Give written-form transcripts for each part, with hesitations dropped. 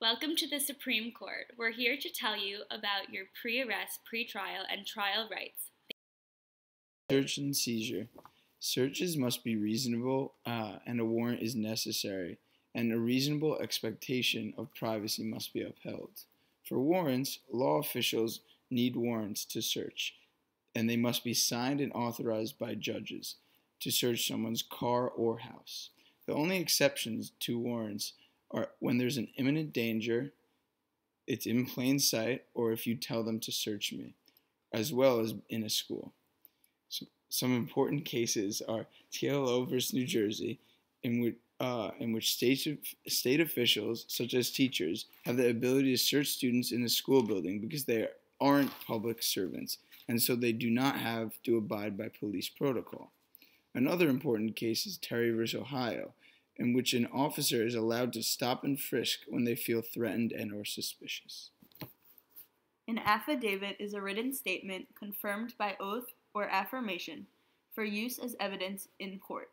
Welcome to the Supreme Court. We're here to tell you about your pre-arrest, pre-trial, and trial rights. Search and seizure. Searches must be reasonable and a warrant is necessary, and a reasonable expectation of privacy must be upheld. For warrants, law officials need warrants to search, and they must be signed and authorized by judges to search someone's car or house. The only exceptions to warrants are when there's an imminent danger, it's in plain sight, or if you tell them to search me, as well as in a school. So, some important cases are TLO versus New Jersey, in which state officials, such as teachers, have the ability to search students in a school building because they aren't public servants, and so they do not have to abide by police protocol. Another important case is Terry versus Ohio, in which an officer is allowed to stop and frisk when they feel threatened and or suspicious. An affidavit is a written statement confirmed by oath or affirmation for use as evidence in court.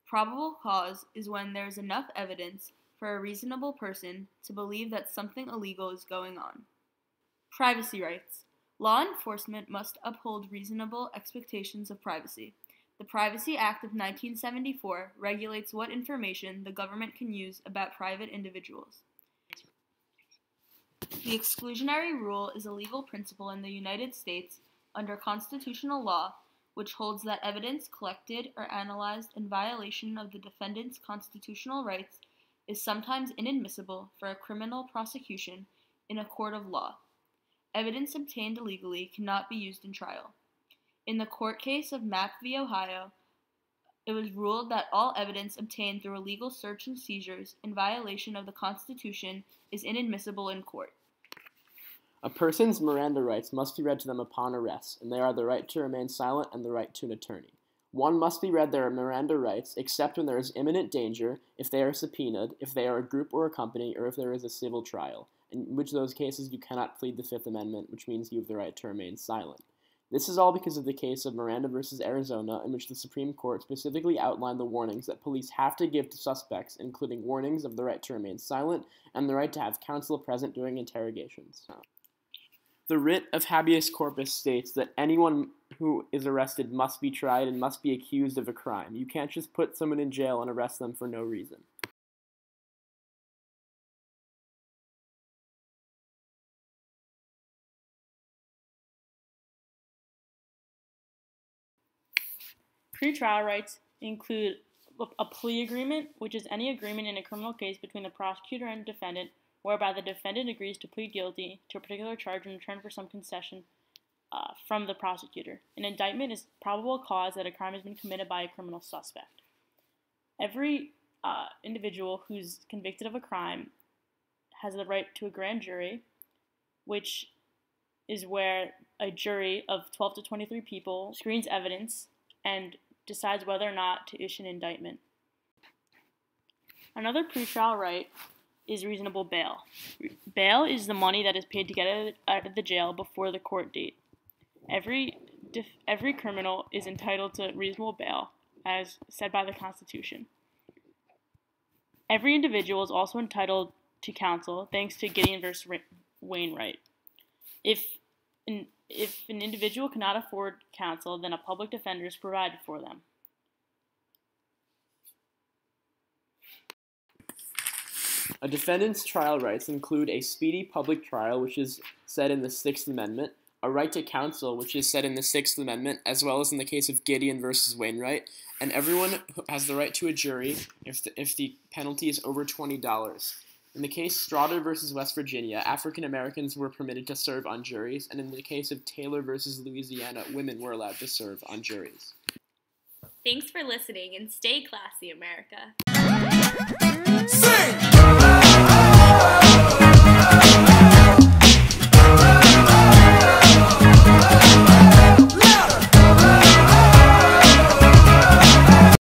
Probable cause is when there is enough evidence for a reasonable person to believe that something illegal is going on. Privacy rights. Law enforcement must uphold reasonable expectations of privacy. The Privacy Act of 1974 regulates what information the government can use about private individuals. The exclusionary rule is a legal principle in the United States under constitutional law which holds that evidence collected or analyzed in violation of the defendant's constitutional rights is sometimes inadmissible for a criminal prosecution in a court of law. Evidence obtained illegally cannot be used in trial. In the court case of Mapp v. Ohio, it was ruled that all evidence obtained through illegal search and seizures in violation of the Constitution is inadmissible in court. A person's Miranda rights must be read to them upon arrest, and they are the right to remain silent and the right to an attorney. One must be read their Miranda rights except when there is imminent danger, if they are subpoenaed, if they are a group or a company, or if there is a civil trial, in which of those cases you cannot plead the Fifth Amendment, which means you have the right to remain silent. This is all because of the case of Miranda versus Arizona, in which the Supreme Court specifically outlined the warnings that police have to give to suspects, including warnings of the right to remain silent and the right to have counsel present during interrogations. The writ of habeas corpus states that anyone who is arrested must be tried and must be accused of a crime. You can't just put someone in jail and arrest them for no reason. Pretrial rights include a plea agreement, which is any agreement in a criminal case between the prosecutor and defendant, whereby the defendant agrees to plead guilty to a particular charge in return for some concession from the prosecutor. An indictment is probable cause that a crime has been committed by a criminal suspect. Every individual who's convicted of a crime has the right to a grand jury, which is where a jury of 12 to 23 people screens evidence and decides whether or not to issue an indictment. Another pretrial right is reasonable bail. Bail is the money that is paid to get out of the jail before the court date. Every criminal is entitled to reasonable bail, as said by the Constitution. Every individual is also entitled to counsel, thanks to Gideon versus Wainwright. If an individual cannot afford counsel, then a public defender is provided for them. A defendant's trial rights include a speedy public trial, which is said in the Sixth Amendment, a right to counsel, which is said in the Sixth Amendment, as well as in the case of Gideon versus Wainwright, and everyone has the right to a jury if the penalty is over $20. In the case Strawder versus West Virginia, African Americans were permitted to serve on juries, and in the case of Taylor versus Louisiana, women were allowed to serve on juries. Thanks for listening and stay classy, America.